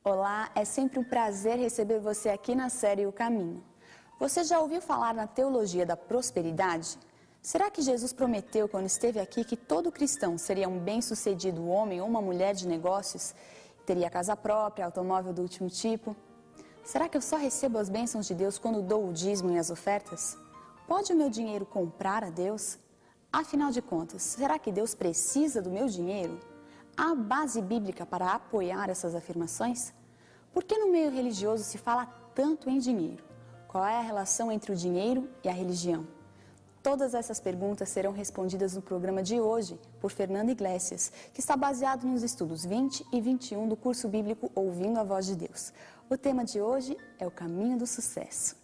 Olá, é sempre um prazer receber você aqui na série O Caminho. Você já ouviu falar na teologia da prosperidade? Será que Jesus prometeu quando esteve aqui que todo cristão seria um bem-sucedido homem ou uma mulher de negócios? Teria casa própria, automóvel do último tipo? Será que eu só recebo as bênçãos de Deus quando dou o dízimo e as ofertas? Pode o meu dinheiro comprar a Deus? Afinal de contas, será que Deus precisa do meu dinheiro? Há base bíblica para apoiar essas afirmações? Por que no meio religioso se fala tanto em dinheiro? Qual é a relação entre o dinheiro e a religião? Todas essas perguntas serão respondidas no programa de hoje por Fernando Iglesias, que está baseado nos estudos 20 e 21 do curso bíblico Ouvindo a Voz de Deus. O tema de hoje é o caminho do sucesso.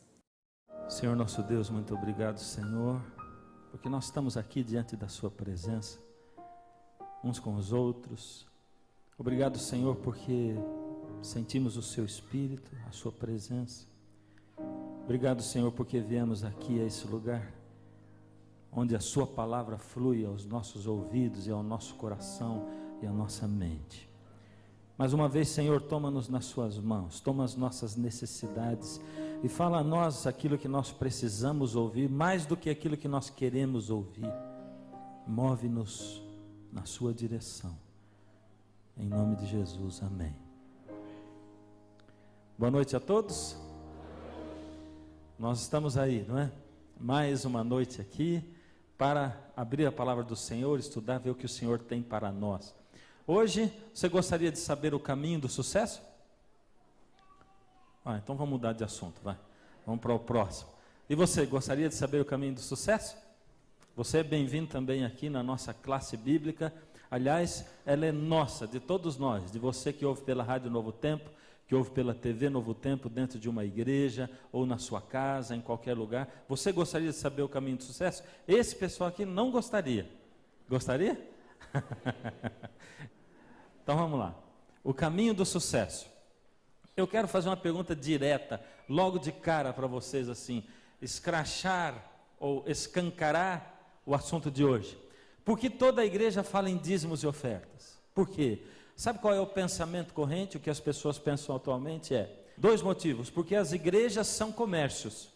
Senhor nosso Deus, muito obrigado, Senhor, porque nós estamos aqui diante da Sua presença, uns com os outros. Obrigado, Senhor, porque sentimos o Seu Espírito, a Sua presença. Obrigado, Senhor, porque viemos aqui a esse lugar onde a Sua palavra flui aos nossos ouvidos e ao nosso coração e à nossa mente. Mais uma vez, Senhor, toma-nos nas Suas mãos, toma as nossas necessidades e fala a nós aquilo que nós precisamos ouvir, mais do que aquilo que nós queremos ouvir. Move-nos na Sua direção. Em nome de Jesus, amém. Boa noite a todos. Nós estamos aí, não é? Mais uma noite aqui para abrir a palavra do Senhor, estudar, ver o que o Senhor tem para nós. Hoje, você gostaria de saber o caminho do sucesso? Então vamos mudar de assunto, vai. Vamos para o próximo. E você, gostaria de saber o caminho do sucesso? Você é bem-vindo também aqui na nossa classe bíblica. Aliás, ela é nossa, de todos nós, de você que ouve pela Rádio Novo Tempo, que ouve pela TV Novo Tempo, dentro de uma igreja, ou na sua casa, em qualquer lugar. Você gostaria de saber o caminho do sucesso? Esse pessoal aqui não gostaria. Gostaria? Então vamos lá. O caminho do sucesso. Eu quero fazer uma pergunta direta, logo de cara para vocês assim, escrachar ou escancarar o assunto de hoje. Por que toda a igreja fala em dízimos e ofertas? Por quê? Sabe qual é o pensamento corrente? O que as pessoas pensam atualmente é: dois motivos, porque as igrejas são comércios,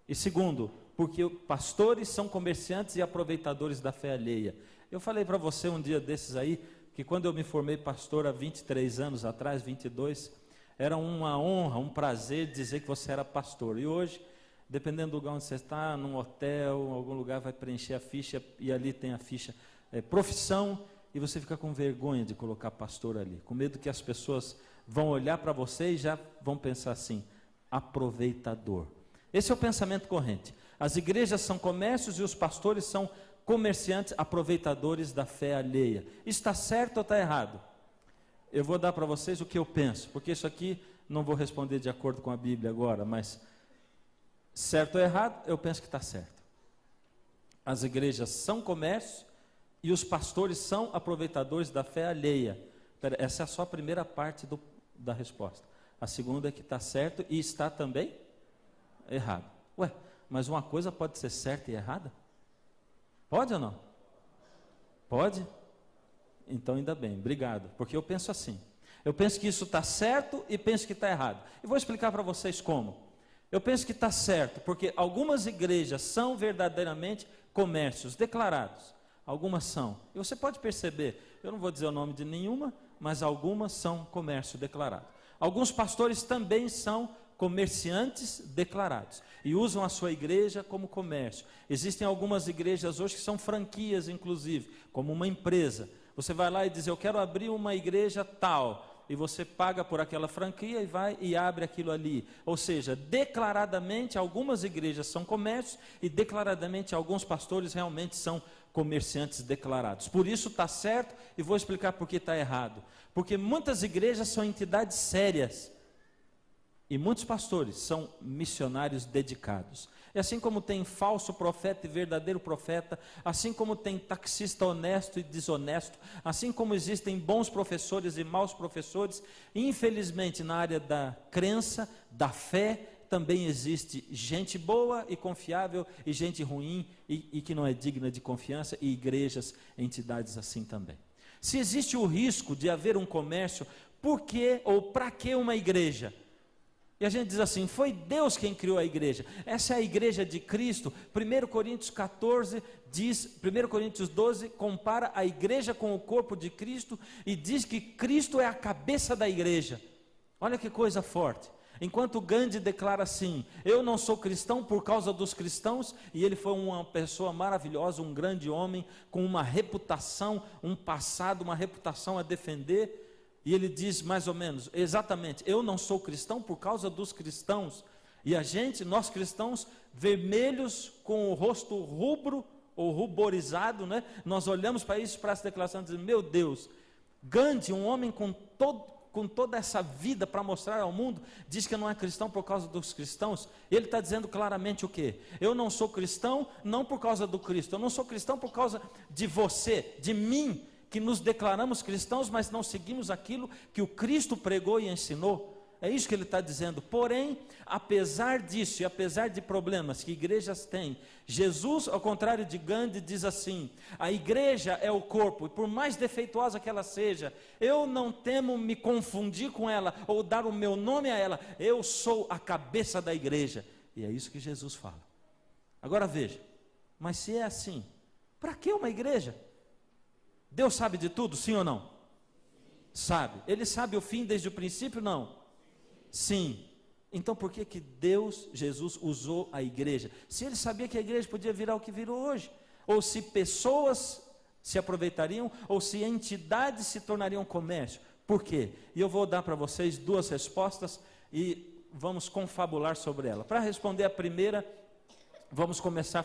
e segundo, porque pastores são comerciantes e aproveitadores da fé alheia. Eu falei para você um dia desses aí, que quando eu me formei pastor há 23 anos atrás, 22, era uma honra, um prazer dizer que você era pastor. E hoje, dependendo do lugar onde você está, num hotel, em algum lugar, vai preencher a ficha, e ali tem a ficha profissão, e você fica com vergonha de colocar pastor ali, com medo que as pessoas vão olhar para você e já vão pensar assim: aproveitador. Esse é o pensamento corrente. As igrejas são comércios e os pastores são comerciantes, aproveitadores da fé alheia. Está certo ou está errado? Eu vou dar para vocês o que eu penso, porque isso aqui não vou responder de acordo com a Bíblia agora, mas certo ou errado, eu penso que está certo. As igrejas são comércio e os pastores são aproveitadores da fé alheia. Essa é só a primeira parte da resposta. A segunda é que está certo e está também errado. Ué, mas uma coisa pode ser certa e errada? Pode ou não? Pode? Então ainda bem, obrigado, porque eu penso assim. Eu penso que isso está certo e penso que está errado. E vou explicar para vocês como. Eu penso que está certo, porque algumas igrejas são verdadeiramente comércios declarados. Algumas são. E você pode perceber, eu não vou dizer o nome de nenhuma, mas algumas são comércio declarado. Alguns pastores também são comerciantes declarados e usam a sua igreja como comércio. Existem algumas igrejas hoje que são franquias, inclusive, como uma empresa. Você vai lá e diz: eu quero abrir uma igreja tal, e você paga por aquela franquia e vai e abre aquilo ali. Ou seja, declaradamente algumas igrejas são comércios e declaradamente alguns pastores realmente são comerciantes declarados. Por isso está certo, e vou explicar por que está errado. Porque muitas igrejas são entidades sérias e muitos pastores são missionários dedicados. E assim como tem falso profeta e verdadeiro profeta, assim como tem taxista honesto e desonesto, assim como existem bons professores e maus professores, infelizmente na área da crença, da fé, também existe gente boa e confiável e gente ruim e que não é digna de confiança, e igrejas, entidades assim também. Se existe o risco de haver um comércio, por que ou para que uma igreja? E a gente diz assim, foi Deus quem criou a igreja. Essa é a igreja de Cristo. 1 Coríntios 14 diz, 1 Coríntios 12 compara a igreja com o corpo de Cristo e diz que Cristo é a cabeça da igreja. Olha que coisa forte. Enquanto Gandhi declara assim, eu não sou cristão por causa dos cristãos, e ele foi uma pessoa maravilhosa, um grande homem, com uma reputação, um passado, uma reputação a defender. E ele diz mais ou menos, exatamente, eu não sou cristão por causa dos cristãos. E a gente, nós cristãos, vermelhos, com o rosto rubro ou ruborizado, né? Nós olhamos para isso, para essa declaração e dizemos, meu Deus, Gandhi, um homem com toda essa vida para mostrar ao mundo, diz que não é cristão por causa dos cristãos. Ele está dizendo claramente o quê? Eu não sou cristão não por causa do Cristo, eu não sou cristão por causa de você, de mim, que nos declaramos cristãos, mas não seguimos aquilo que o Cristo pregou e ensinou. É isso que ele está dizendo. Porém, apesar disso e apesar de problemas que igrejas têm, Jesus, ao contrário de Gandhi, diz assim, a igreja é o corpo, e por mais defeituosa que ela seja, eu não temo me confundir com ela, ou dar o meu nome a ela, eu sou a cabeça da igreja. E é isso que Jesus fala. Agora veja, mas se é assim, para que uma igreja? Deus sabe de tudo, sim ou não? Sabe. Ele sabe o fim desde o princípio, não? Sim. Então por que Deus, Jesus, usou a igreja? Se ele sabia que a igreja podia virar o que virou hoje, ou se pessoas se aproveitariam, ou se entidades se tornariam comércio. Por quê? E eu vou dar para vocês duas respostas e vamos confabular sobre ela. Para responder a primeira, vamos começar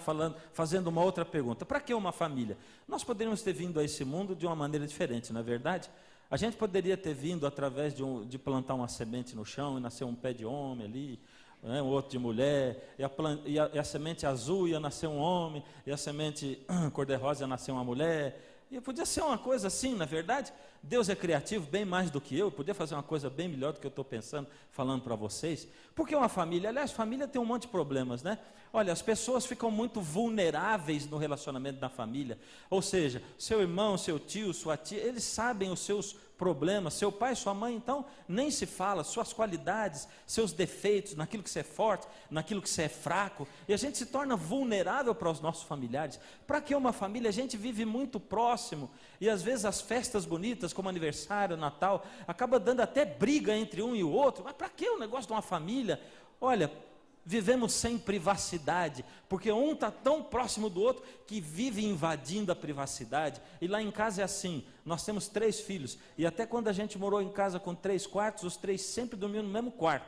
fazendo uma outra pergunta. Para que uma família? Nós poderíamos ter vindo a esse mundo de uma maneira diferente, não é verdade? A gente poderia ter vindo através de plantar uma semente no chão e nascer um pé de homem ali, né, um outro de mulher, e a semente azul ia nascer um homem, e a semente cor-de-rosa ia nascer uma mulher. E podia ser uma coisa assim, na verdade. Deus é criativo bem mais do que eu, podia fazer uma coisa bem melhor do que eu estou pensando, falando para vocês. Porque uma família, aliás, família tem um monte de problemas, né? Olha, as pessoas ficam muito vulneráveis no relacionamento da família. Ou seja, seu irmão, seu tio, sua tia, eles sabem os seus problemas. Seu pai, sua mãe, então, nem se fala, suas qualidades, seus defeitos, naquilo que você é forte, naquilo que você é fraco. E a gente se torna vulnerável para os nossos familiares. Para que uma família? A gente vive muito próximo. E às vezes as festas bonitas, como aniversário, Natal, acaba dando até briga entre um e o outro. Mas para que o negócio de uma família? Olha, vivemos sem privacidade, porque um está tão próximo do outro que vive invadindo a privacidade. E lá em casa é assim, nós temos 3 filhos, e até quando a gente morou em casa com 3 quartos, os 3 sempre dormiam no mesmo quarto,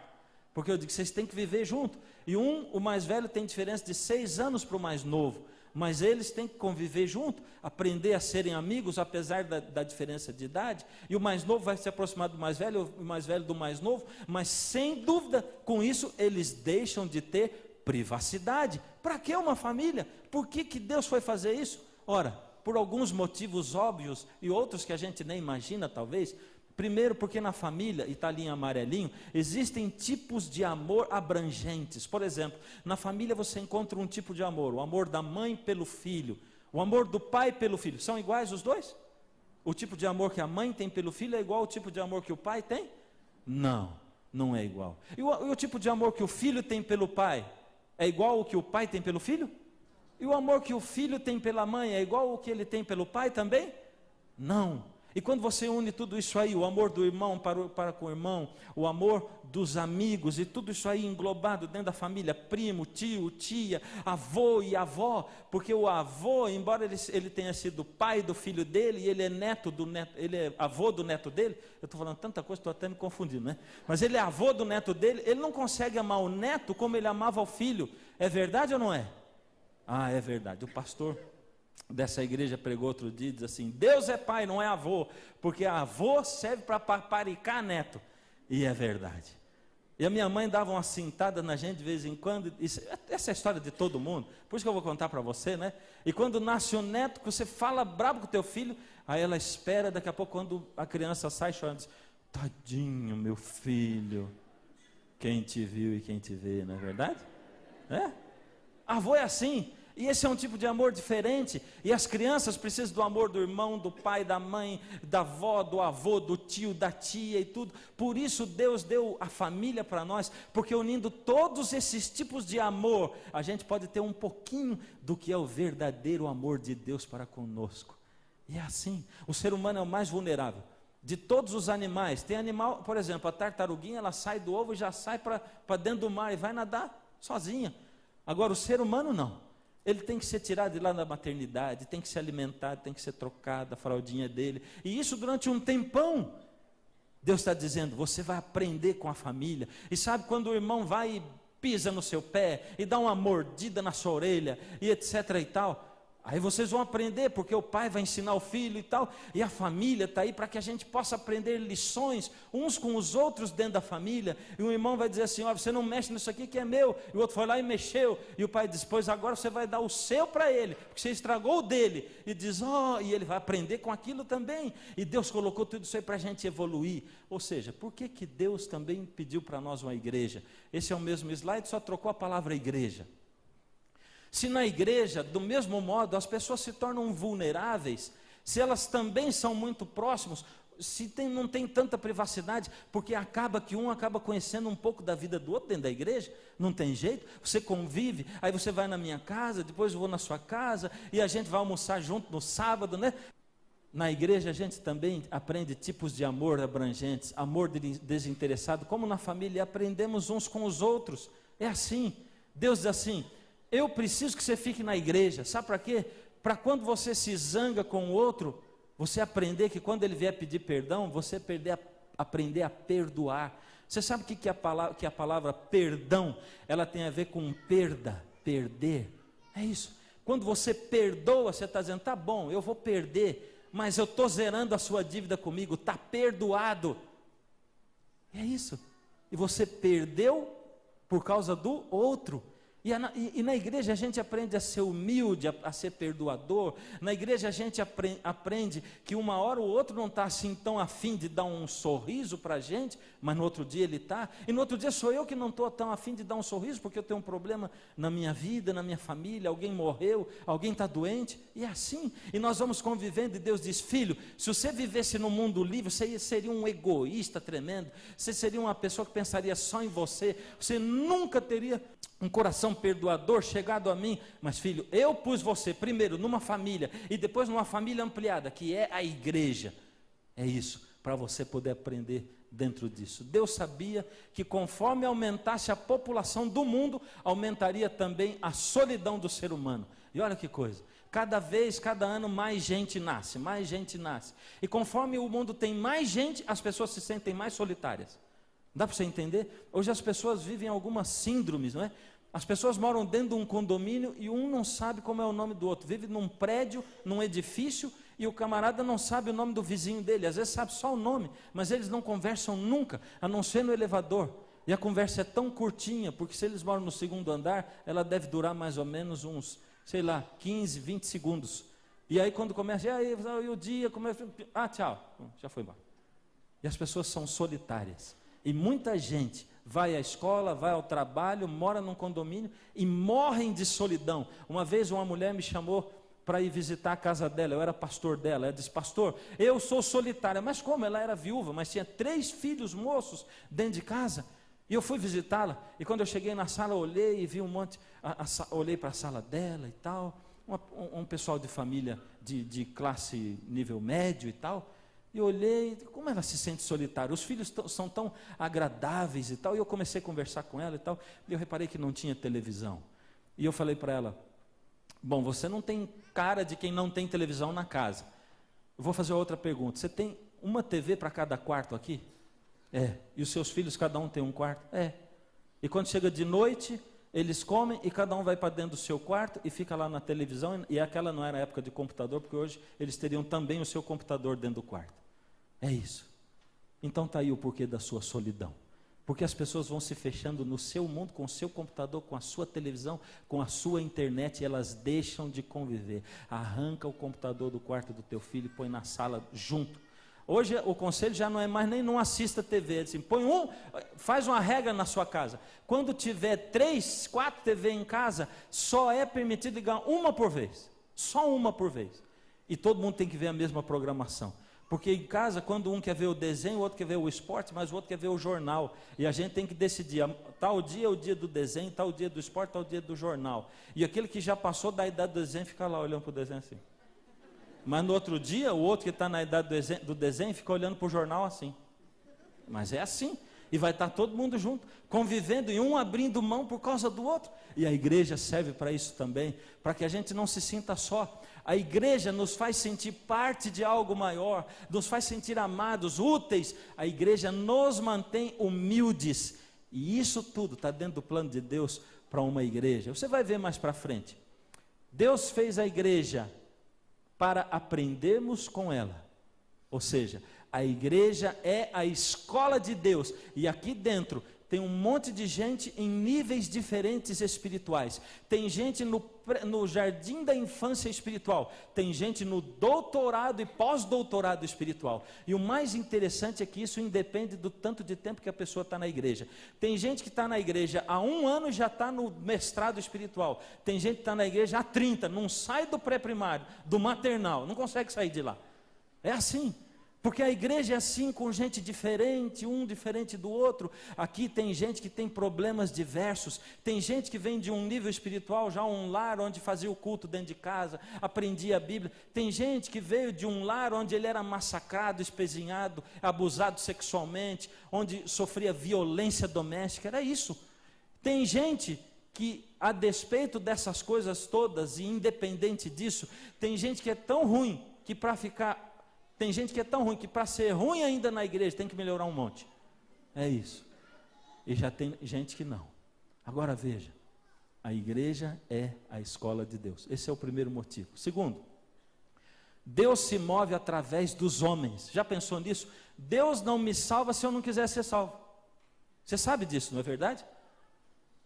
porque eu digo, vocês têm que viver junto. E o mais velho tem diferença de 6 anos para o mais novo, mas eles têm que conviver junto, aprender a serem amigos, apesar da diferença de idade, e o mais novo vai se aproximar do mais velho, o mais velho do mais novo, mas sem dúvida, com isso, eles deixam de ter privacidade. Para que uma família? Por que Deus foi fazer isso? Ora, por alguns motivos óbvios, e outros que a gente nem imagina talvez. Primeiro, porque na família, e está ali em amarelinho, existem tipos de amor abrangentes. Por exemplo, na família você encontra um tipo de amor, o amor da mãe pelo filho, o amor do pai pelo filho. São iguais os dois? O tipo de amor que a mãe tem pelo filho é igual ao tipo de amor que o pai tem? Não, não é igual. E o tipo de amor que o filho tem pelo pai é igual ao que o pai tem pelo filho? E o amor que o filho tem pela mãe é igual ao que ele tem pelo pai também? Não. E quando você une tudo isso aí, o amor do irmão para com o irmão, o amor dos amigos e tudo isso aí englobado dentro da família, primo, tio, tia, avô e avó, porque o avô, embora ele tenha sido pai do filho dele, e ele é neto do neto, ele é avô do neto dele, eu estou falando tanta coisa, estou até me confundindo, né? Mas ele é avô do neto dele, ele não consegue amar o neto como ele amava o filho. É verdade ou não é? Ah, é verdade. O pastor dessa igreja pregou outro dia, diz assim, Deus é pai, não é avô, porque avô serve para paparicar neto. E é verdade. E a minha mãe dava uma cintada na gente de vez em quando, essa é a história de todo mundo, por isso que eu vou contar para você, né? E quando nasce o neto, que você fala brabo com o teu filho, aí ela espera, daqui a pouco quando a criança sai chorando, diz, tadinho meu filho, quem te viu e quem te vê, não é verdade? É? Avô é assim. E esse é um tipo de amor diferente. E as crianças precisam do amor do irmão, do pai, da mãe, da avó, do avô, do tio, da tia e tudo. Por isso Deus deu a família para nós, porque unindo todos esses tipos de amor, a gente pode ter um pouquinho do que é o verdadeiro amor de Deus para conosco. E é assim, o ser humano é o mais vulnerável. De todos os animais, tem animal, por exemplo, a tartaruguinha, ela sai do ovo e já sai para dentro do mar e vai nadar sozinha. Agora o ser humano não, ele tem que ser tirado de lá da maternidade, tem que ser alimentado, tem que ser trocado a fraldinha dele, e isso durante um tempão. Deus está dizendo, você vai aprender com a família, e sabe quando o irmão vai e pisa no seu pé, e dá uma mordida na sua orelha, e etc e tal, aí vocês vão aprender, porque o pai vai ensinar o filho e tal, e a família está aí para que a gente possa aprender lições uns com os outros dentro da família. E um irmão vai dizer assim, ó, você não mexe nisso aqui que é meu, e o outro foi lá e mexeu, e o pai diz, pois agora você vai dar o seu para ele, porque você estragou o dele, e diz, ó, e ele vai aprender com aquilo também, e Deus colocou tudo isso aí para a gente evoluir. Ou seja, por que Deus também pediu para nós uma igreja? Esse é o mesmo slide, só trocou a palavra igreja. Se na igreja, do mesmo modo, as pessoas se tornam vulneráveis, se elas também são muito próximos, não tem tanta privacidade, porque acaba que um acaba conhecendo um pouco da vida do outro dentro da igreja, não tem jeito, você convive, aí você vai na minha casa, depois eu vou na sua casa, e a gente vai almoçar junto no sábado, né? Na igreja a gente também aprende tipos de amor abrangentes, amor desinteressado, como na família aprendemos uns com os outros, é assim, Deus diz assim, eu preciso que você fique na igreja, sabe para quê? Para quando você se zanga com o outro, você aprender que quando ele vier pedir perdão, você aprender a perdoar. Você sabe o que a palavra perdão, ela tem a ver com perda, perder, é isso. Quando você perdoa, você está dizendo, tá bom, eu vou perder, mas eu estou zerando a sua dívida comigo, está perdoado, é isso. E você perdeu por causa do outro. E na igreja a gente aprende a ser humilde, a ser perdoador. Na igreja a gente aprende que uma hora o outro não está assim tão afim de dar um sorriso para a gente, mas no outro dia ele está. E no outro dia sou eu que não estou tão afim de dar um sorriso, porque eu tenho um problema na minha vida, na minha família, alguém morreu, alguém está doente, e é assim. E nós vamos convivendo, e Deus diz, filho, se você vivesse no mundo livre, você seria um egoísta tremendo, você seria uma pessoa que pensaria só em você, você nunca teria um coração perdoador chegado a mim, mas filho, eu pus você primeiro numa família, e depois numa família ampliada, que é a igreja, é isso, para você poder aprender dentro disso. Deus sabia que conforme aumentasse a população do mundo, aumentaria também a solidão do ser humano, e olha que coisa, cada ano mais gente nasce, e conforme o mundo tem mais gente, as pessoas se sentem mais solitárias. Dá para você entender? Hoje as pessoas vivem algumas síndromes, não é? As pessoas moram dentro de um condomínio e um não sabe como é o nome do outro. Vive num prédio, num edifício, e o camarada não sabe o nome do vizinho dele. Às vezes sabe só o nome, mas eles não conversam nunca, a não ser no elevador. E a conversa é tão curtinha, porque se eles moram no segundo andar, ela deve durar mais ou menos uns, 15, 20 segundos. E aí quando começa, e aí o dia, começa, tchau, já foi embora. E as pessoas são solitárias. E muita gente vai à escola, vai ao trabalho, mora num condomínio e morrem de solidão. Uma vez uma mulher me chamou para ir visitar a casa dela, eu era pastor dela, ela disse, pastor, eu sou solitária. Mas como? Ela era viúva, mas tinha 3 filhos moços dentro de casa, e eu fui visitá-la, e quando eu cheguei na sala, eu olhei e vi um monte, olhei para a sala dela e tal, um pessoal de família de classe nível médio e tal, e eu olhei, como ela se sente solitária, os filhos são tão agradáveis e tal, e eu comecei a conversar com ela e tal, e eu reparei que não tinha televisão, e eu falei para ela, bom, você não tem cara de quem não tem televisão na casa, eu vou fazer outra pergunta, você tem uma TV para cada quarto aqui? É, e os seus filhos cada um tem um quarto? É, e quando chega de noite, eles comem e cada um vai para dentro do seu quarto e fica lá na televisão, e aquela não era a época de computador, porque hoje eles teriam também o seu computador dentro do quarto. É isso. Então está aí o porquê da sua solidão. Porque as pessoas vão se fechando no seu mundo, com o seu computador, com a sua televisão, com a sua internet, e elas deixam de conviver. Arranca o computador do quarto do teu filho e põe na sala junto. Hoje o conselho já não é mais nem não assista TV, assim, faz uma regra na sua casa. Quando tiver 3, 4 TV em casa, só é permitido ligar uma por vez. Só uma por vez. E todo mundo tem que ver a mesma programação. Porque em casa, quando um quer ver o desenho, o outro quer ver o esporte, mas o outro quer ver o jornal. E a gente tem que decidir, tal dia é o dia do desenho, tal dia do esporte, tal dia do jornal. E aquele que já passou da idade do desenho fica lá olhando para o desenho assim. Mas no outro dia, o outro que está na idade do desenho fica olhando para o jornal assim. Mas é assim. E vai estar todo mundo junto, convivendo, e um abrindo mão por causa do outro. E a igreja serve para isso também, para que a gente não se sinta só. A igreja nos faz sentir parte de algo maior, nos faz sentir amados, úteis. A igreja nos mantém humildes. E isso tudo está dentro do plano de Deus para uma igreja. Você vai ver mais para frente. Deus fez a igreja para aprendermos com ela. Ou seja, a igreja é a escola de Deus, e aqui dentro tem um monte de gente em níveis diferentes espirituais. Tem gente no jardim da infância espiritual, tem gente no doutorado e pós-doutorado espiritual. E o mais interessante é que isso independe do tanto de tempo que a pessoa está na igreja. Tem gente que está na igreja há 1 ano e já está no mestrado espiritual. Tem gente que está na igreja há 30, não sai do pré-primário, do maternal, não consegue sair de lá. É assim. Porque a igreja é assim, com gente diferente, um diferente do outro. Aqui tem gente que tem problemas diversos, tem gente que vem de um nível espiritual, já um lar onde fazia o culto dentro de casa, aprendia a Bíblia. Tem gente que veio de um lar onde ele era massacrado, espezinhado, abusado sexualmente, onde sofria violência doméstica, era isso. Tem gente que, a despeito dessas coisas todas, e independente disso, tem gente que é tão ruim, que para ficar... Tem gente que é tão ruim que para ser ruim ainda na igreja tem que melhorar um monte. É isso. E já tem gente que não. Agora veja, a igreja é a escola de Deus. Esse é o primeiro motivo. Segundo, Deus se move através dos homens. Já pensou nisso? Deus não me salva se eu não quiser ser salvo. Você sabe disso, não é verdade?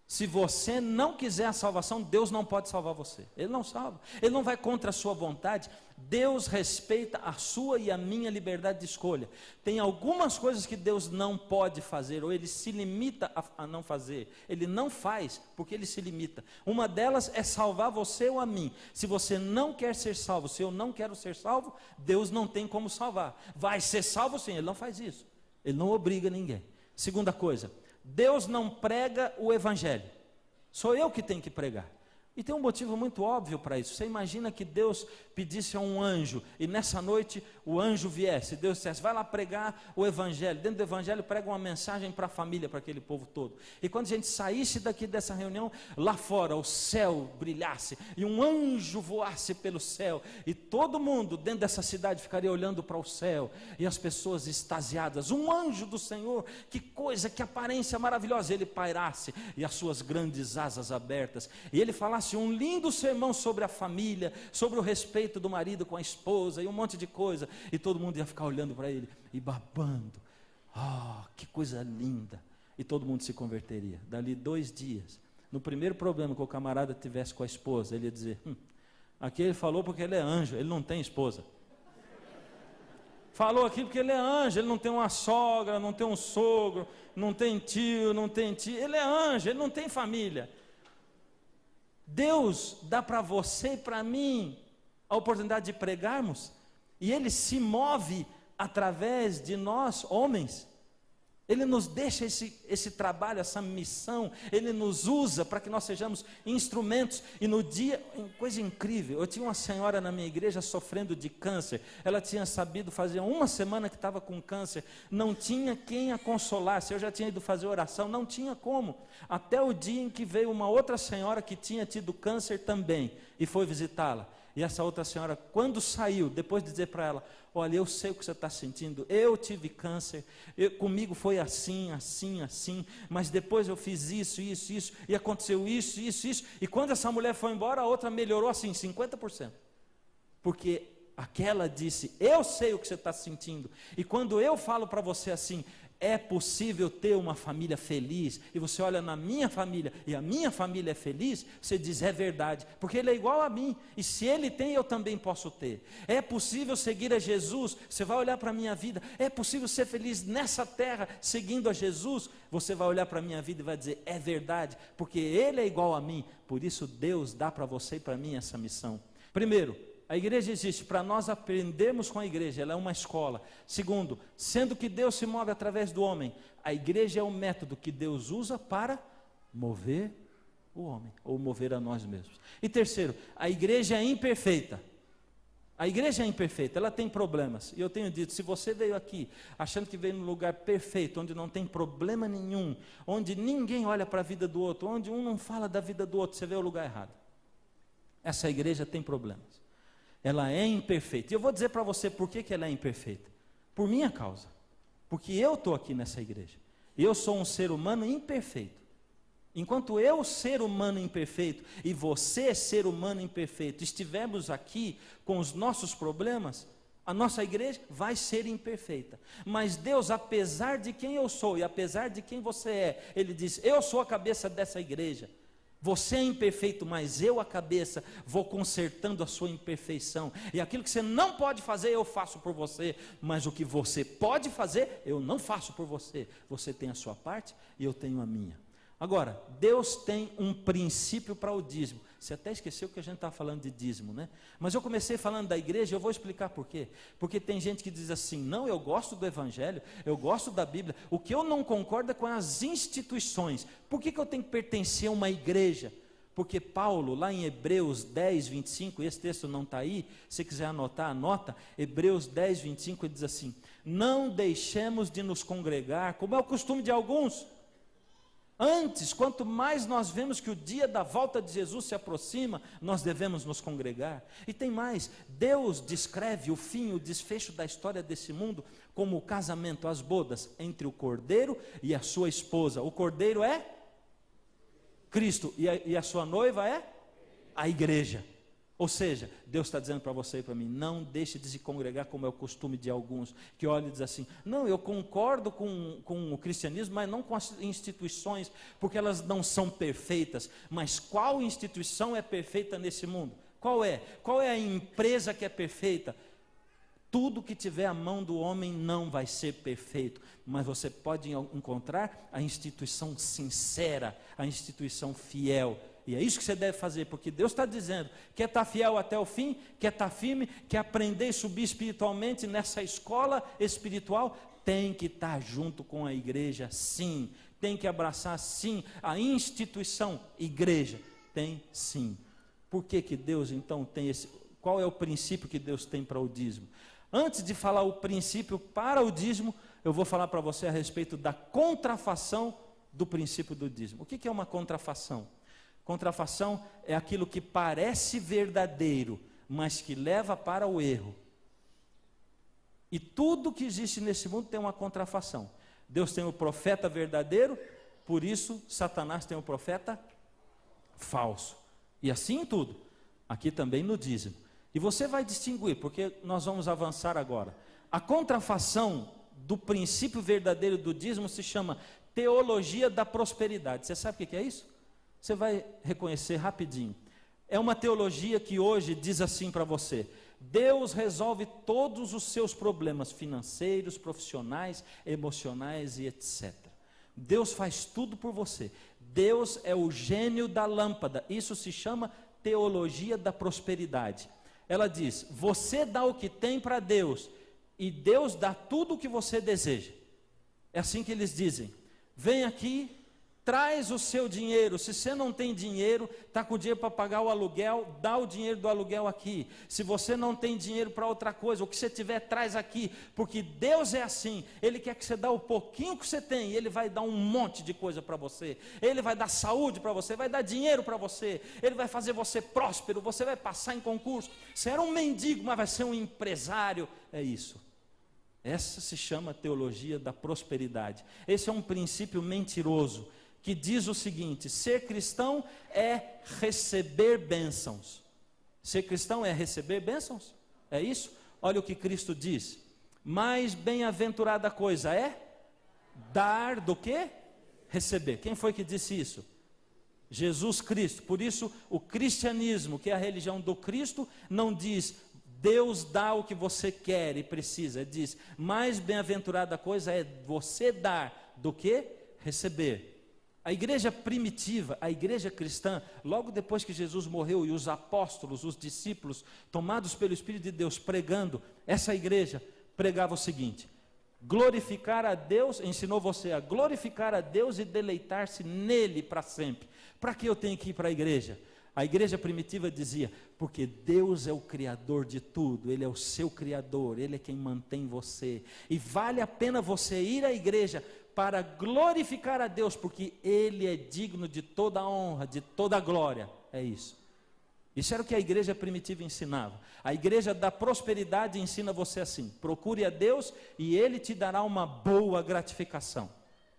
Se você não quiser a salvação, Deus não pode salvar você. Ele não salva. Ele não vai contra a sua vontade. Deus respeita a sua e a minha liberdade de escolha. Tem algumas coisas que Deus não pode fazer, ou Ele se limita a não fazer. Ele não faz, porque Ele se limita. Uma delas é salvar você ou a mim. Se você não quer ser salvo, se eu não quero ser salvo, Deus não tem como salvar. Vai ser salvo sim, Ele não faz isso. Ele não obriga ninguém. Segunda coisa, Deus não prega o evangelho, sou eu que tenho que pregar. E tem um motivo muito óbvio para isso. Você imagina que Deus pedisse a um anjo, e nessa noite o anjo viesse, Deus dissesse, vai lá pregar o evangelho. Dentro do evangelho prega uma mensagem para a família, para aquele povo todo. E quando a gente saísse daqui dessa reunião, lá fora o céu brilhasse, e um anjo voasse pelo céu, e todo mundo dentro dessa cidade ficaria olhando para o céu, e as pessoas extasiadas, um anjo do Senhor, que coisa, que aparência maravilhosa, ele pairasse, e as suas grandes asas abertas, e ele falasse um lindo sermão sobre a família, sobre o respeito do marido com a esposa e um monte de coisa, e todo mundo ia ficar olhando para ele e babando. Que coisa linda! E todo mundo se converteria. Dali 2 dias, no primeiro problema que o camarada tivesse com a esposa, ele ia dizer, aqui ele falou porque ele é anjo, ele não tem esposa. Falou aqui porque ele é anjo, ele não tem uma sogra, não tem um sogro, não tem tio, não tem tia, ele é anjo, ele não tem família. Deus dá para você e para mim a oportunidade de pregarmos, e Ele se move através de nós, homens. Ele nos deixa esse trabalho, essa missão, Ele nos usa para que nós sejamos instrumentos. E no dia, coisa incrível, eu tinha uma senhora na minha igreja sofrendo de câncer. Ela tinha sabido, fazia 1 semana que estava com câncer, não tinha quem a consolasse. Eu já tinha ido fazer oração, não tinha como, até o dia em que veio uma outra senhora que tinha tido câncer também, e foi visitá-la. E essa outra senhora, quando saiu, depois de dizer para ela, olha, eu sei o que você está sentindo, eu tive câncer, comigo foi assim, assim, assim, mas depois eu fiz isso, e aconteceu isso, e quando essa mulher foi embora, a outra melhorou assim, 50%, porque aquela disse, eu sei o que você está sentindo, e quando eu falo para você assim, é possível ter uma família feliz, e você olha na minha família, e a minha família é feliz, você diz, é verdade, porque ele é igual a mim, e se ele tem, eu também posso ter. É possível seguir a Jesus, você vai olhar para a minha vida, é possível ser feliz nessa terra, seguindo a Jesus, você vai olhar para a minha vida e vai dizer, é verdade, porque ele é igual a mim, por isso Deus dá para você e para mim essa missão. Primeiro, a igreja existe para nós aprendermos com a igreja, ela é uma escola. Segundo, sendo que Deus se move através do homem, a igreja é o método que Deus usa para mover o homem, ou mover a nós mesmos. E terceiro, a igreja é imperfeita. A igreja é imperfeita, ela tem problemas. E eu tenho dito, se você veio aqui achando que veio num lugar perfeito, onde não tem problema nenhum, onde ninguém olha para a vida do outro, onde um não fala da vida do outro, você veio ao lugar errado. Essa igreja tem problemas. Ela é imperfeita. E eu vou dizer para você por que ela é imperfeita. Por minha causa. Porque eu estou aqui nessa igreja. Eu sou um ser humano imperfeito. Enquanto eu, ser humano imperfeito, e você, ser humano imperfeito, estivermos aqui com os nossos problemas, a nossa igreja vai ser imperfeita. Mas Deus, apesar de quem eu sou e apesar de quem você é, Ele diz, eu sou a cabeça dessa igreja. Você é imperfeito, mas eu, a cabeça, vou consertando a sua imperfeição. E aquilo que você não pode fazer, eu faço por você. Mas o que você pode fazer, eu não faço por você. Você tem a sua parte e eu tenho a minha. Agora, Deus tem um princípio para o dízimo. Você até esqueceu que a gente estava falando de dízimo, né? Mas eu comecei falando da igreja, eu vou explicar por quê. Porque tem gente que diz assim, não, eu gosto do evangelho, eu gosto da Bíblia, o que eu não concordo é com as instituições. Por que eu tenho que pertencer a uma igreja? Porque Paulo, lá em Hebreus 10, 25, esse texto não está aí, se quiser anotar, anota, Hebreus 10, 25, ele diz assim, não deixemos de nos congregar, como é o costume de alguns. Antes, quanto mais nós vemos que o dia da volta de Jesus se aproxima, nós devemos nos congregar. E tem mais, Deus descreve o fim, o desfecho da história desse mundo como o casamento, as bodas entre o cordeiro e a sua esposa. O cordeiro é Cristo e a sua noiva é a igreja. Ou seja, Deus está dizendo para você e para mim, não deixe de se congregar como é o costume de alguns, que olham e dizem assim, não, eu concordo com o cristianismo, mas não com as instituições, porque elas não são perfeitas. Mas qual instituição é perfeita nesse mundo? Qual é? Qual é a empresa que é perfeita? Tudo que tiver a mão do homem não vai ser perfeito, mas você pode encontrar a instituição sincera, a instituição fiel. E é isso que você deve fazer, porque Deus está dizendo, quer estar fiel até o fim, quer estar firme, quer aprender e subir espiritualmente nessa escola espiritual, tem que estar junto com a igreja, sim, tem que abraçar, sim, a instituição, igreja, tem sim. Por que Deus então tem esse, qual é o princípio que Deus tem para o dízimo? Antes de falar o princípio para o dízimo, eu vou falar para você a respeito da contrafação do princípio do dízimo. O que é uma contrafação? Contrafação é aquilo que parece verdadeiro, mas que leva para o erro. E tudo que existe nesse mundo tem uma contrafação. Deus tem o profeta verdadeiro, por isso Satanás tem o profeta falso. E assim em tudo, aqui também no dízimo. E você vai distinguir, porque nós vamos avançar agora. A contrafação do princípio verdadeiro do dízimo se chama teologia da prosperidade. Você sabe o que é isso? Você vai reconhecer rapidinho. É uma teologia que hoje diz assim para você: Deus resolve todos os seus problemas financeiros, profissionais, emocionais e etc. Deus faz tudo por você. Deus é o gênio da lâmpada. Isso se chama teologia da prosperidade. Ela diz: você dá o que tem para Deus e Deus dá tudo o que você deseja. É assim que eles dizem: vem aqui, traz o seu dinheiro. Se você não tem dinheiro, está com dinheiro para pagar o aluguel, dá o dinheiro do aluguel aqui. Se você não tem dinheiro para outra coisa, o que você tiver, traz aqui. Porque Deus é assim, Ele quer que você dê o pouquinho que você tem, e Ele vai dar um monte de coisa para você. Ele vai dar saúde para você, vai dar dinheiro para você, Ele vai fazer você próspero, você vai passar em concurso. Você era um mendigo, mas vai ser um empresário. É isso. Essa se chama teologia da prosperidade. Esse é um princípio mentiroso, que diz o seguinte: ser cristão é receber bênçãos. Ser cristão é receber bênçãos? É isso? Olha o que Cristo diz: mais bem-aventurada coisa é dar do que? Receber. Quem foi que disse isso? Jesus Cristo. Por isso, o cristianismo, que é a religião do Cristo, não diz Deus dá o que você quer e precisa. Diz, mais bem-aventurada coisa é você dar do que receber. A igreja primitiva, a igreja cristã, logo depois que Jesus morreu e os apóstolos, os discípulos, tomados pelo Espírito de Deus, pregando, essa igreja pregava o seguinte: glorificar a Deus, ensinou você a glorificar a Deus e deleitar-se nele para sempre. Para que eu tenho que ir para a igreja? A igreja primitiva dizia, porque Deus é o Criador de tudo, Ele é o seu Criador, Ele é quem mantém você, e vale a pena você ir à igreja para glorificar a Deus, porque Ele é digno de toda a honra, de toda a glória. É isso. Isso era o que a igreja primitiva ensinava. A igreja da prosperidade ensina você assim: procure a Deus e Ele te dará uma boa gratificação.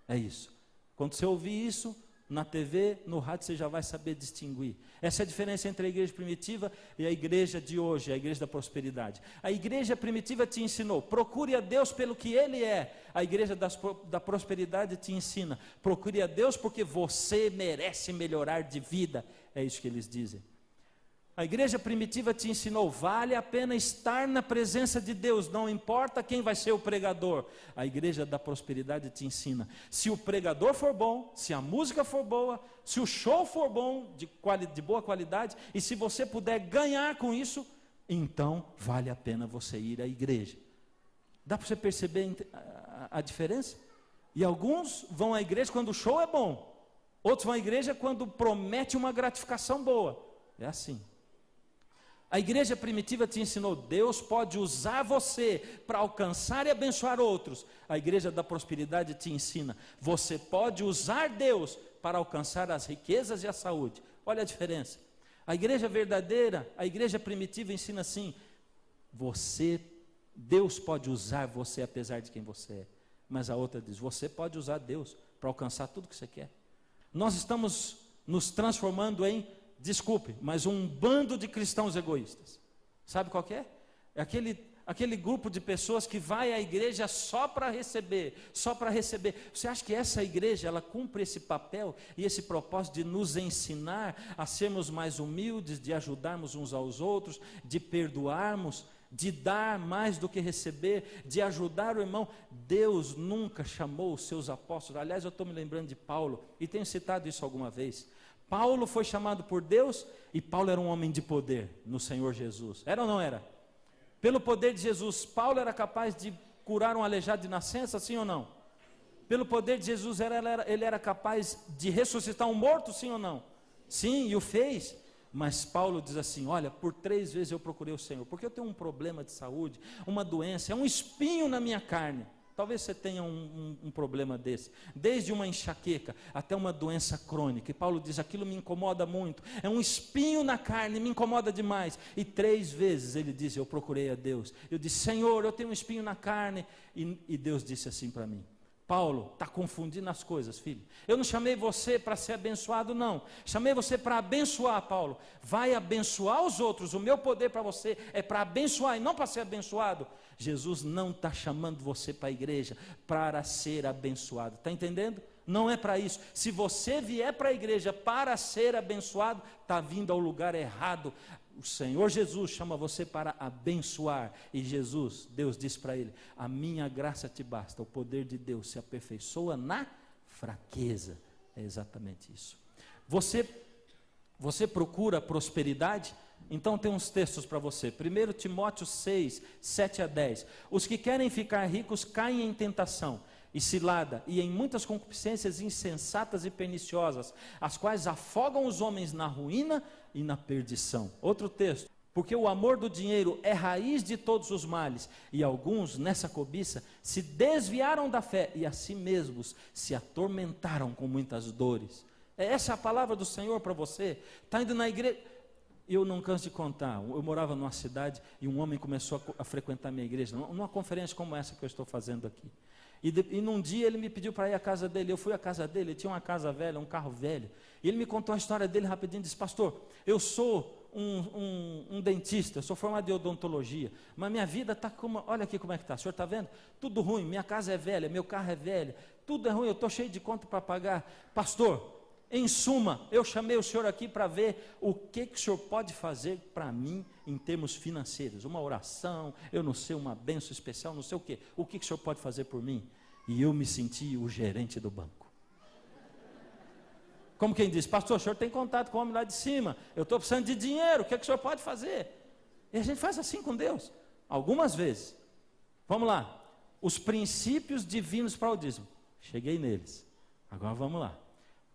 É isso. Quando você ouvir isso na TV, no rádio, você já vai saber distinguir. Essa é a diferença entre a igreja primitiva e a igreja de hoje, a igreja da prosperidade. A igreja primitiva te ensinou, procure a Deus pelo que Ele é. A igreja da prosperidade te ensina, procure a Deus porque você merece melhorar de vida. É isso que eles dizem. A igreja primitiva te ensinou, vale a pena estar na presença de Deus, não importa quem vai ser o pregador. A igreja da prosperidade te ensina, se o pregador for bom, se a música for boa, se o show for bom, de boa qualidade, e se você puder ganhar com isso, então vale a pena você ir à igreja. Dá para você perceber a diferença? E alguns vão à igreja quando o show é bom, outros vão à igreja quando promete uma gratificação boa. É assim. A igreja primitiva te ensinou, Deus pode usar você para alcançar e abençoar outros. A igreja da prosperidade te ensina, você pode usar Deus para alcançar as riquezas e a saúde. Olha a diferença. A igreja verdadeira, a igreja primitiva ensina assim, Deus pode usar você apesar de quem você é. Mas a outra diz, você pode usar Deus para alcançar tudo que você quer. Nós estamos nos transformando em, desculpe, mas um bando de cristãos egoístas. Sabe qual que é? É aquele grupo de pessoas que vai à igreja só para receber, só para receber. Você acha que essa igreja, ela cumpre esse papel e esse propósito de nos ensinar a sermos mais humildes, de ajudarmos uns aos outros, de perdoarmos, de dar mais do que receber, de ajudar o irmão? Deus nunca chamou os seus apóstolos. Aliás, eu estou me lembrando de Paulo, e tenho citado isso alguma vez. Paulo foi chamado por Deus, e Paulo era um homem de poder no Senhor Jesus. Era ou não era? Pelo poder de Jesus, Paulo era capaz de curar um aleijado de nascença, sim ou não? Pelo poder de Jesus, ele era capaz de ressuscitar um morto, sim ou não? Sim, e o fez. Mas Paulo diz assim, olha, por 3 vezes eu procurei o Senhor, porque eu tenho um problema de saúde, uma doença, é um espinho na minha carne. Talvez você tenha um problema desse, desde uma enxaqueca até uma doença crônica. E Paulo diz, aquilo me incomoda muito, é um espinho na carne, me incomoda demais. E 3 vezes ele diz, eu procurei a Deus. Eu disse, Senhor, eu tenho um espinho na carne. E Deus disse assim para mim, Paulo, está confundindo as coisas, filho. Eu não chamei você para ser abençoado, não. Chamei você para abençoar, Paulo. Vai abençoar os outros. O meu poder para você é para abençoar e não para ser abençoado. Jesus não está chamando você para a igreja para ser abençoado. Está entendendo? Não é para isso. Se você vier para a igreja para ser abençoado, está vindo ao lugar errado. O Senhor Jesus chama você para abençoar. E Jesus, Deus disse para ele, a minha graça te basta. O poder de Deus se aperfeiçoa na fraqueza. É exatamente isso. Você procura prosperidade? Então tem uns textos para você. 1 Timóteo 6, 7 a 10. Os que querem ficar ricos caem em tentação e cilada, e em muitas concupiscências insensatas e perniciosas, as quais afogam os homens na ruína e na perdição. Outro texto. Porque o amor do dinheiro é raiz de todos os males, e alguns, nessa cobiça, se desviaram da fé, e a si mesmos se atormentaram com muitas dores. Essa é a palavra do Senhor para você. Está indo na igreja... Eu não canso de contar, eu morava numa cidade e um homem começou a frequentar a minha igreja, numa conferência como essa que eu estou fazendo aqui. E num dia ele me pediu para ir à casa dele, eu fui à casa dele, ele tinha uma casa velha, um carro velho, e ele me contou a história dele rapidinho, disse, pastor, eu sou um dentista, eu sou formado em odontologia, mas minha vida está como, olha aqui como é que está, o senhor está vendo? Tudo ruim, minha casa é velha, meu carro é velho, tudo é ruim, eu estou cheio de conta para pagar. Pastor, em suma, eu chamei o senhor aqui para ver o que o senhor pode fazer para mim em termos financeiros, uma oração, eu não sei, uma bênção especial, não sei o que o senhor pode fazer por mim? E eu me senti o gerente do banco. Como quem diz, pastor, o senhor tem contato com o homem lá de cima, eu estou precisando de dinheiro, o que o senhor pode fazer? E a gente faz assim com Deus, algumas vezes. Vamos lá, os princípios divinos para o dízimo, cheguei neles, agora vamos lá.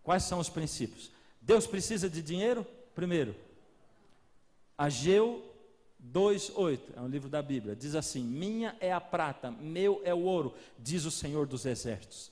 Quais são os princípios? Deus precisa de dinheiro? Primeiro, Ageu 2:8, é um livro da Bíblia, diz assim: minha é a prata, meu é o ouro, diz o Senhor dos Exércitos.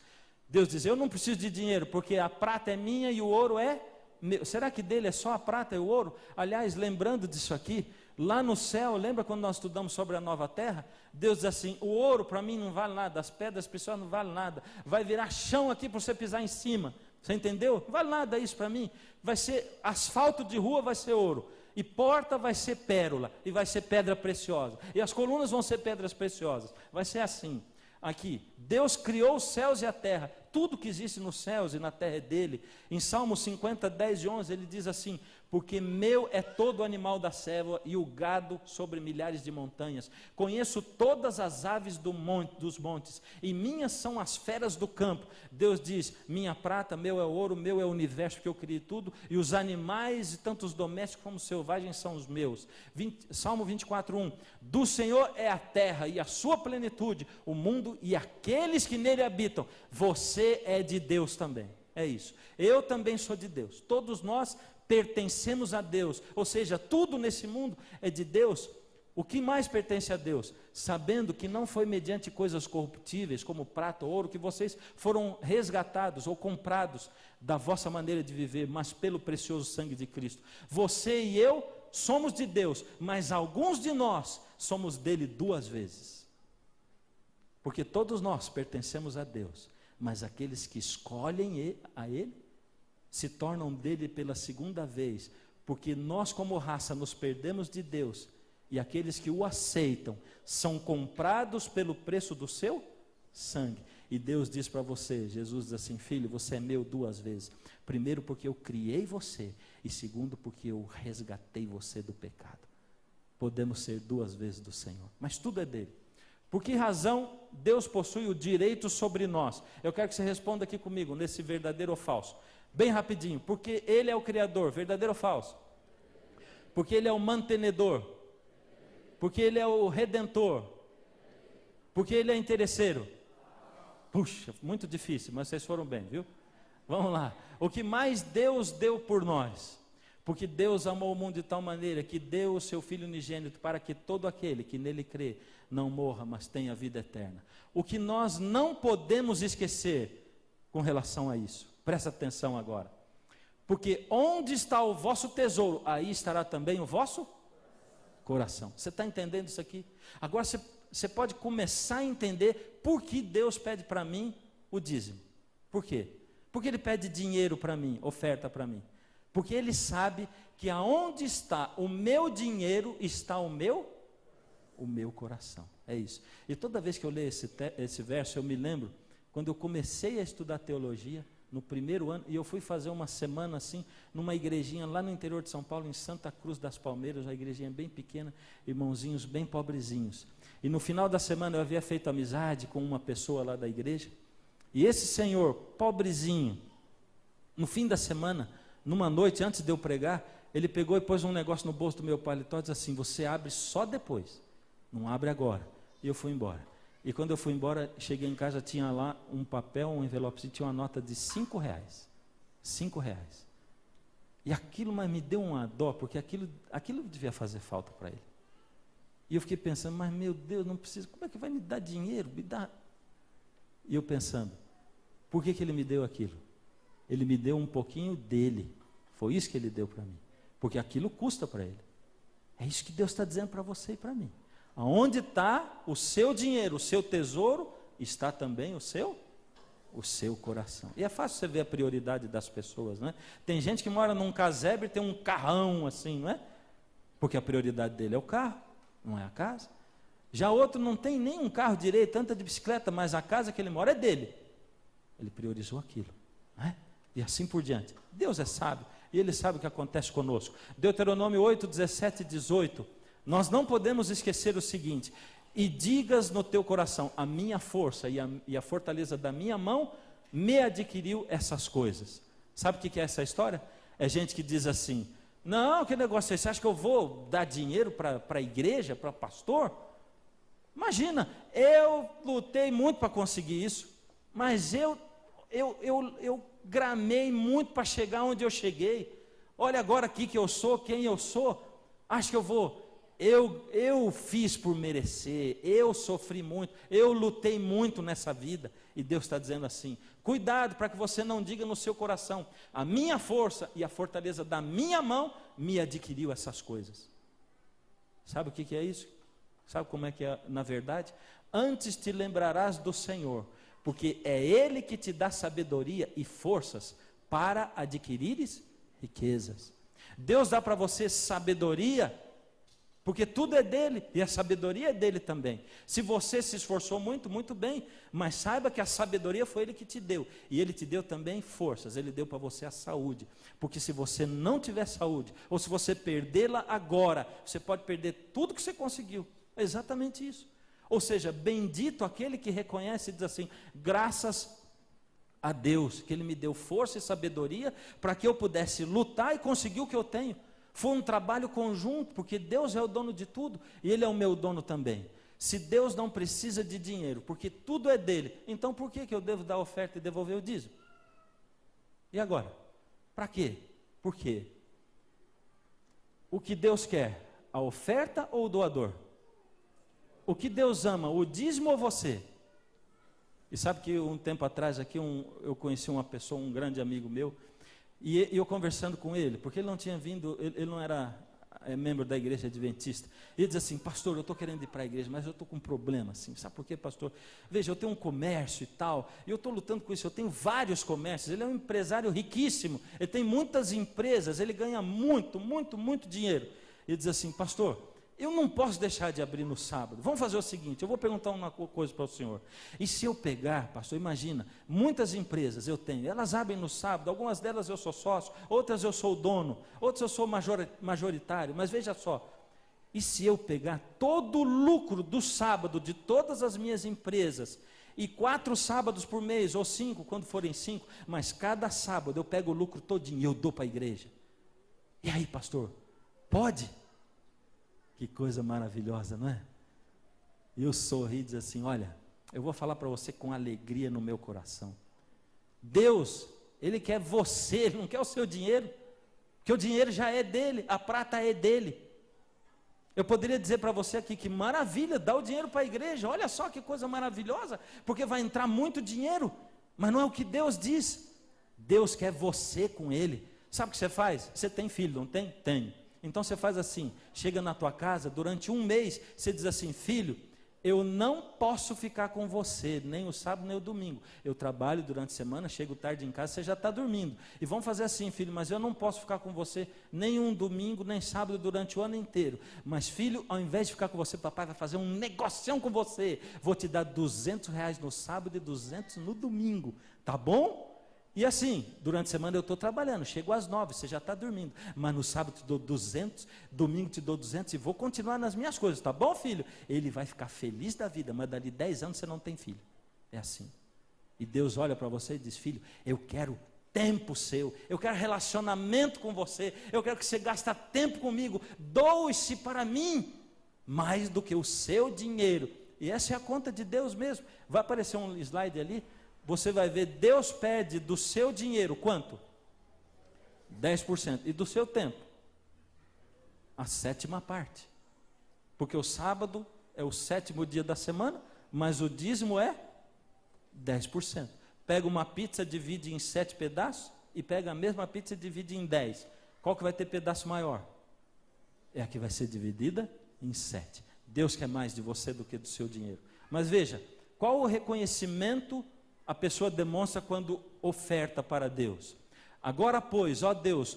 Deus diz, eu não preciso de dinheiro, porque a prata é minha e o ouro é meu. Será que dele é só a prata e o ouro? Aliás, lembrando disso aqui, lá no céu, lembra quando nós estudamos sobre a nova terra? Deus diz assim, o ouro para mim não vale nada, as pedras preciosas não valem nada, vai virar chão aqui para você pisar em cima. Você entendeu? Não vale nada isso para mim. Vai ser asfalto de rua, vai ser ouro. E porta vai ser pérola, e vai ser pedra preciosa. E as colunas vão ser pedras preciosas. Vai ser assim. Aqui, Deus criou os céus e a terra. Tudo que existe nos céus e na terra é dele. Em Salmo 50, 10 e 11, ele diz assim: porque meu é todo animal da selva e o gado sobre milhares de montanhas. Conheço todas as aves dos montes, e minhas são as feras do campo. Deus diz, minha prata, meu é o ouro, meu é o universo, que eu criei tudo, e os animais, tanto os domésticos como os selvagens, são os meus. Salmo 24, 1, do Senhor é a terra e a sua plenitude, o mundo e aqueles que nele habitam. Você é de Deus também, é isso. Eu também sou de Deus, todos nós pertencemos a Deus, ou seja, tudo nesse mundo é de Deus. O que mais pertence a Deus? Sabendo que não foi mediante coisas corruptíveis, como prata ou ouro, que vocês foram resgatados ou comprados da vossa maneira de viver, mas pelo precioso sangue de Cristo. Você e eu somos de Deus, mas alguns de nós somos dele duas vezes. Porque todos nós pertencemos a Deus, mas aqueles que escolhem a Ele, se tornam dele pela segunda vez, porque nós como raça nos perdemos de Deus, e aqueles que o aceitam, são comprados pelo preço do seu sangue. E Deus diz para você, Jesus diz assim, filho, você é meu duas vezes, primeiro porque eu criei você, e segundo porque eu resgatei você do pecado. Podemos ser duas vezes do Senhor, mas tudo é dele. Por que razão Deus possui o direito sobre nós? Eu quero que você responda aqui comigo, nesse verdadeiro ou falso. Bem rapidinho, porque Ele é o Criador, verdadeiro ou falso? Porque Ele é o mantenedor, porque Ele é o Redentor, porque Ele é interesseiro. Puxa, muito difícil, mas vocês foram bem, viu? Vamos lá, o que mais Deus deu por nós? Porque Deus amou o mundo de tal maneira que deu o seu Filho unigênito para que todo aquele que nele crê não morra, mas tenha vida eterna. O que nós não podemos esquecer com relação a isso, presta atenção agora, porque onde está o vosso tesouro, aí estará também o vosso coração. Você está entendendo isso aqui? Agora você pode começar a entender por que Deus pede para mim o dízimo. Por quê? Porque Ele pede dinheiro para mim, oferta para mim. Porque Ele sabe que aonde está o meu dinheiro, está o meu coração. É isso. E toda vez que eu leio esse verso, eu me lembro, quando eu comecei a estudar teologia, no primeiro ano, e eu fui fazer uma semana assim, numa igrejinha lá no interior de São Paulo, em Santa Cruz das Palmeiras, uma igrejinha bem pequena, irmãozinhos bem pobrezinhos. E no final da semana eu havia feito amizade com uma pessoa lá da igreja, e esse senhor, pobrezinho, no fim da semana, numa noite, antes de eu pregar, ele pegou e pôs um negócio no bolso do meu paletó e disse assim, você abre só depois, não abre agora. E eu fui embora. E quando eu fui embora, cheguei em casa, tinha lá um papel, um envelope, tinha uma nota de R$5. R$5. E aquilo mas me deu uma dó, porque aquilo devia fazer falta para ele. E eu fiquei pensando, mas meu Deus, não precisa, como é que vai me dar dinheiro? Me dá. E eu pensando, por que ele me deu aquilo? Ele me deu um pouquinho dele. Foi isso que ele deu para mim. Porque aquilo custa para ele. É isso que Deus está dizendo para você e para mim. Aonde está o seu dinheiro, o seu tesouro, está também o seu coração. E é fácil você ver a prioridade das pessoas, né? Tem gente que mora num casebre e tem um carrão assim, não é? porque a prioridade dele é o carro, não é a casa. Já outro não tem nem um carro direito, anda de bicicleta, mas a casa que ele mora é dele. Ele priorizou aquilo, não é? E assim por diante. Deus é sábio e Ele sabe o que acontece conosco. Deuteronômio 8, 17 e 18. Nós não podemos esquecer o seguinte: e digas no teu coração, a minha força e a fortaleza da minha mão me adquiriu essas coisas. Sabe o que é essa história? É gente que diz assim: não, que negócio é esse? Você acha que eu vou dar dinheiro para a igreja, para pastor? Imagina, eu lutei muito para conseguir isso, mas eu gramei muito para chegar onde eu cheguei. Olha agora aqui que eu sou, quem eu sou. Acho que eu vou... Eu fiz por merecer, eu sofri muito, eu lutei muito nessa vida. E Deus está dizendo assim: cuidado para que você não diga no seu coração, a minha força e a fortaleza da minha mão me adquiriu essas coisas. Sabe o que é isso? Sabe como é que é na verdade? Antes te lembrarás do Senhor, porque é Ele que te dá sabedoria e forças para adquirires riquezas. Deus dá para você sabedoria, porque tudo é dele, e a sabedoria é dele também. Se você se esforçou muito, muito bem, mas saiba que a sabedoria foi ele que te deu, e ele te deu também forças, ele deu para você a saúde, porque se você não tiver saúde, ou se você perdê-la agora, você pode perder tudo que você conseguiu. É exatamente isso. Ou seja, bendito aquele que reconhece e diz assim: graças a Deus, que ele me deu força e sabedoria, para que eu pudesse lutar e conseguir o que eu tenho. Foi um trabalho conjunto, porque Deus é o dono de tudo, e Ele é o meu dono também. Se Deus não precisa de dinheiro, porque tudo é dele, então por que eu devo dar oferta e devolver o dízimo? E agora? Para quê? Por quê? O que Deus quer? A oferta ou o doador? O que Deus ama? O dízimo ou você? E sabe que um tempo atrás aqui eu conheci uma pessoa, um grande amigo meu, e eu conversando com ele, porque ele não tinha vindo, ele não era membro da igreja adventista. Ele diz assim: pastor, eu estou querendo ir para a igreja, mas eu estou com um problema assim. Sabe por quê, pastor? Veja, eu tenho um comércio e tal, e eu estou lutando com isso, eu tenho vários comércios. Ele é um empresário riquíssimo, ele tem muitas empresas, ele ganha muito, muito, muito dinheiro. Ele diz assim: pastor, eu não posso deixar de abrir no sábado. Vamos fazer o seguinte, eu vou perguntar uma coisa para o senhor. E se eu pegar, pastor, imagina, muitas empresas eu tenho, elas abrem no sábado, algumas delas eu sou sócio, outras eu sou dono, outras eu sou majoritário, mas veja só, e se eu pegar todo o lucro do sábado de todas as minhas empresas, e 4 sábados por mês, ou 5, quando forem 5, mas cada sábado eu pego o lucro todinho e eu dou para a igreja. E aí, pastor, pode? Que coisa maravilhosa, não é? E eu sorri e diz assim: olha, eu vou falar para você com alegria no meu coração. Deus, Ele quer você, Ele não quer o seu dinheiro, porque o dinheiro já é dele, a prata é dele. Eu poderia dizer para você aqui que maravilha, dá o dinheiro para a igreja, olha só que coisa maravilhosa, porque vai entrar muito dinheiro, mas não é o que Deus diz. Deus quer você com Ele. Sabe o que você faz? Você tem filho, não tem? Tenho. Então você faz assim, chega na tua casa, durante um mês, você diz assim: filho, eu não posso ficar com você, nem o sábado nem o domingo, eu trabalho durante a semana, chego tarde em casa, você já está dormindo, e vamos fazer assim: filho, mas eu não posso ficar com você, nem um domingo, nem sábado, durante o ano inteiro, mas filho, ao invés de ficar com você, papai vai fazer um negocião com você, vou te dar R$200 no sábado e 200 no domingo, tá bom? E assim, durante a semana eu estou trabalhando, chego às 9, você já está dormindo, mas no sábado te dou 200, domingo te dou 200 e vou continuar nas minhas coisas, tá bom, filho? Ele vai ficar feliz da vida, mas dali 10 anos você não tem filho. É assim. E Deus olha para você e diz: filho, eu quero tempo seu, eu quero relacionamento com você, eu quero que você gaste tempo comigo, doe-se para mim, mais do que o seu dinheiro. E essa é a conta de Deus mesmo. Vai aparecer um slide ali. Você vai ver, Deus pede do seu dinheiro quanto? 10%. E do seu tempo? A 7ª parte. Porque o sábado é o 7º dia da semana, mas o dízimo é 10%. Pega uma pizza, divide em 7 pedaços, e pega a mesma pizza e divide em 10. Qual que vai ter pedaço maior? É a que vai ser dividida em 7. Deus quer mais de você do que do seu dinheiro. Mas veja, qual o reconhecimento a pessoa demonstra quando oferta para Deus? Agora, pois, ó Deus,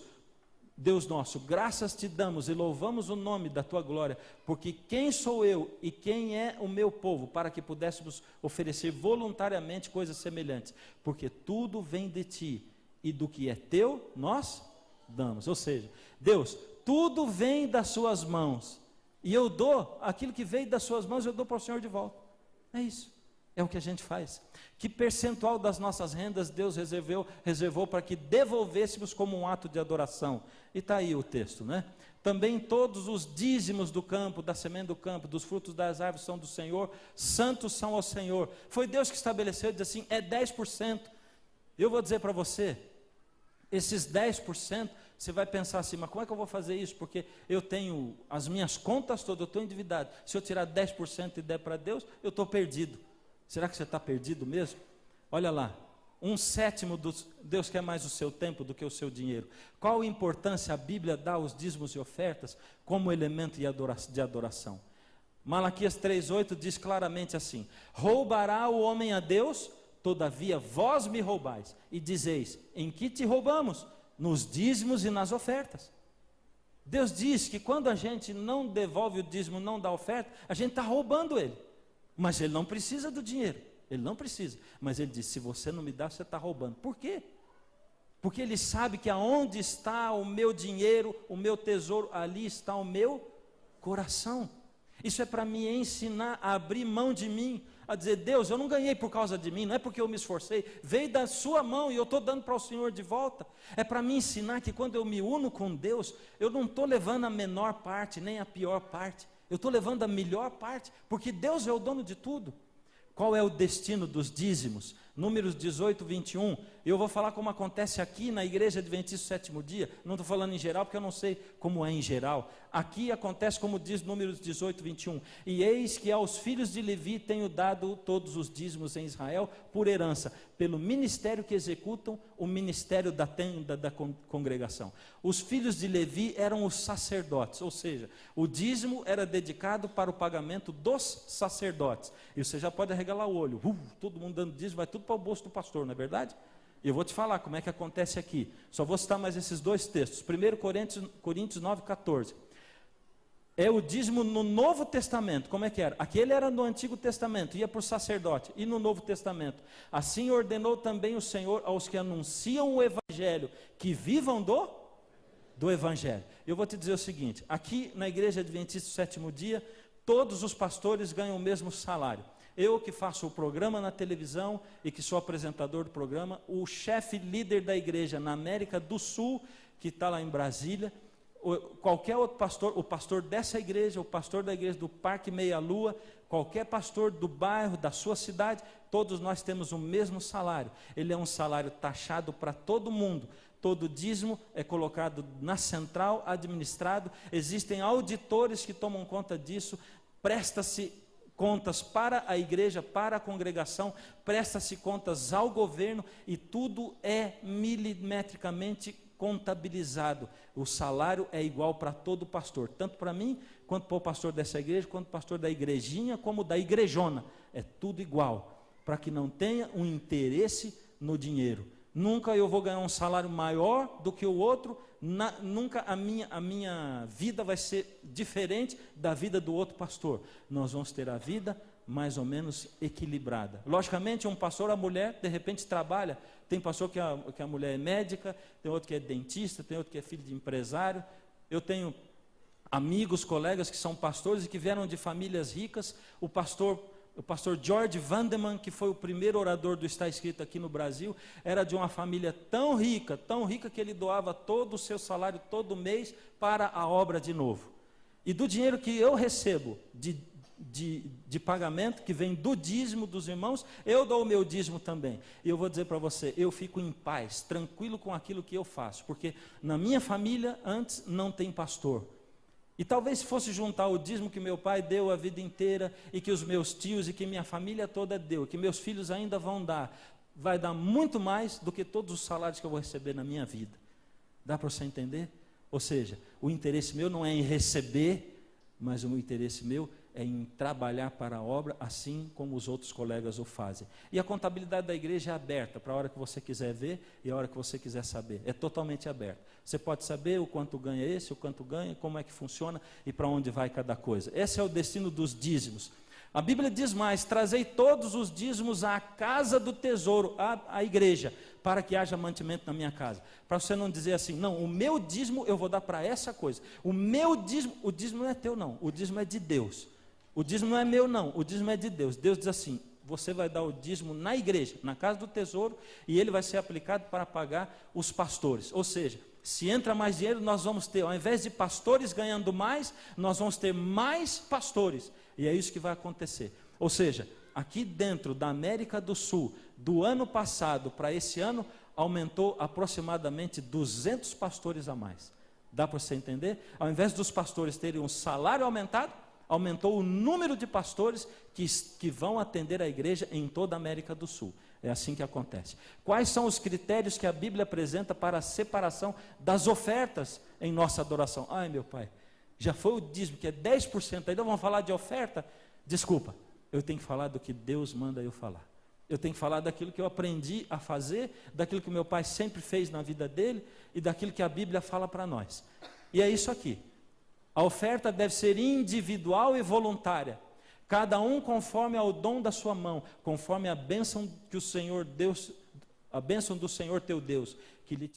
Deus nosso, graças te damos e louvamos o nome da tua glória, porque quem sou eu e quem é o meu povo, para que pudéssemos oferecer voluntariamente coisas semelhantes, porque tudo vem de ti, e do que é teu, nós damos. Ou seja, Deus, tudo vem das suas mãos, e eu dou aquilo que veio das suas mãos, eu dou para o Senhor de volta. É isso, é o que a gente faz. Que percentual das nossas rendas Deus reservou para que devolvêssemos como um ato de adoração? E está aí o texto, né? Também todos os dízimos do campo, da semente do campo, dos frutos das árvores são do Senhor, santos são ao Senhor. Foi Deus que estabeleceu, diz assim, é 10%. Eu vou dizer para você, esses 10%, você vai pensar assim, mas como é que eu vou fazer isso? Porque eu tenho as minhas contas todas, eu estou endividado. Se eu tirar 10% e der para Deus, eu estou perdido. Será que você está perdido mesmo? Olha lá, 1/7 Deus quer mais o seu tempo do que o seu dinheiro. Qual a importância a Bíblia dá aos dízimos e ofertas como elemento de adoração? Malaquias 3:8 diz claramente assim: roubará o homem a Deus? Todavia vós me roubais, e dizeis, em que te roubamos? Nos dízimos e nas ofertas. Deus diz que quando a gente não devolve o dízimo, não dá oferta, a gente está roubando ele. Mas ele não precisa do dinheiro, ele não precisa. Mas ele diz, se você não me dá, você está roubando. Por quê? Porque ele sabe que aonde está o meu dinheiro, o meu tesouro, ali está o meu coração. Isso é para me ensinar a abrir mão de mim, a dizer, Deus, eu não ganhei por causa de mim, não é porque eu me esforcei, veio da sua mão e eu estou dando para o Senhor de volta. É para me ensinar que quando eu me uno com Deus, eu não estou levando a menor parte, nem a pior parte, eu estou levando a melhor parte, porque Deus é o dono de tudo. Qual é o destino dos dízimos? Números 18, 21, eu vou falar como acontece aqui na igreja adventista do sétimo dia, não estou falando em geral, porque eu não sei como é em geral. Aqui acontece como diz Números 18, 21, e eis que aos filhos de Levi tenho dado todos os dízimos em Israel por herança, pelo ministério que executam, o ministério da tenda da congregação. Os filhos de Levi eram os sacerdotes, ou seja, o dízimo era dedicado para o pagamento dos sacerdotes, e você já pode arregalar o olho, todo mundo dando dízimo, vai tudo para o bolso do pastor, não é verdade? E eu vou te falar como é que acontece aqui. Só vou citar mais esses dois textos. 1 Coríntios 9, 14. É o dízimo no Novo Testamento. Como é que era? Aquele era no Antigo Testamento, ia para o sacerdote. E no Novo Testamento? Assim ordenou também o Senhor aos que anunciam o Evangelho, que vivam do Evangelho. Eu vou te dizer o seguinte, aqui na Igreja Adventista do Sétimo Dia, todos os pastores ganham o mesmo salário. Eu que faço o programa na televisão e que sou apresentador do programa, o chefe líder da igreja na América do Sul, que está lá em Brasília, qualquer outro pastor, o pastor dessa igreja, o pastor da igreja do Parque Meia Lua, qualquer pastor do bairro, da sua cidade, todos nós temos o mesmo salário. Ele é um salário taxado para todo mundo. Todo dízimo é colocado na central, administrado, existem auditores que tomam conta disso, presta-se contas para a igreja, para a congregação, presta-se contas ao governo e tudo é milimetricamente contabilizado. O salário é igual para todo pastor, tanto para mim, quanto para o pastor dessa igreja, quanto para o pastor da igrejinha, como da igrejona. É tudo igual, para que não tenha um interesse no dinheiro. Nunca eu vou ganhar um salário maior do que o outro, nunca a minha vida vai ser diferente da vida do outro pastor. Nós vamos ter a vida mais ou menos equilibrada. Logicamente, um pastor, a mulher, de repente trabalha. Tem pastor que a mulher é médica, tem outro que é dentista, tem outro que é filho de empresário. Eu tenho amigos, colegas que são pastores e que vieram de famílias ricas. O pastor George Vandeman, que foi o primeiro orador do Está Escrito aqui no Brasil, era de uma família tão rica que ele doava todo o seu salário todo mês para a obra de Novo. E do dinheiro que eu recebo de pagamento, que vem do dízimo dos irmãos, eu dou o meu dízimo também. E eu vou dizer para você, eu fico em paz, tranquilo com aquilo que eu faço, porque na minha família antes não tem pastor. E talvez se fosse juntar o dízimo que meu pai deu a vida inteira, e que os meus tios e que minha família toda deu, que meus filhos ainda vão dar, vai dar muito mais do que todos os salários que eu vou receber na minha vida. Dá para você entender? Ou seja, o interesse meu não é em receber, mas o interesse meu é em trabalhar para a obra, assim como os outros colegas o fazem. E a contabilidade da igreja é aberta, para a hora que você quiser ver e a hora que você quiser saber. É totalmente aberta. Você pode saber o quanto ganha esse, o quanto ganha, como é que funciona e para onde vai cada coisa. Esse é o destino dos dízimos. A Bíblia diz mais: trazei todos os dízimos à casa do tesouro, à igreja, para que haja mantimento na minha casa. Para você não dizer assim, não, o meu dízimo eu vou dar para essa coisa. O dízimo não é teu não, o dízimo é de Deus. O dízimo não é meu não, o dízimo é de Deus. Deus diz assim, você vai dar o dízimo na igreja, na casa do tesouro, e ele vai ser aplicado para pagar os pastores. Ou seja, se entra mais dinheiro, nós vamos ter, ao invés de pastores ganhando mais, nós vamos ter mais pastores. E é isso que vai acontecer. Ou seja, aqui dentro da América do Sul, do ano passado para esse ano, aumentou aproximadamente 200 pastores a mais. Dá para você entender? Ao invés dos pastores terem um salário aumentado, aumentou o número de pastores que vão atender a igreja em toda a América do Sul. É assim que acontece. Quais são os critérios que a Bíblia apresenta para a separação das ofertas em nossa adoração? Ai, meu pai, já foi o dízimo, que é 10%, ainda vamos falar de oferta? Desculpa, eu tenho que falar do que Deus manda eu falar. Eu tenho que falar daquilo que eu aprendi a fazer, daquilo que meu pai sempre fez na vida dele e daquilo que a Bíblia fala para nós. E é isso aqui. A oferta deve ser individual e voluntária. Cada um conforme ao dom da sua mão, conforme a bênção que o Senhor Deus, a bênção do Senhor teu Deus, que lhe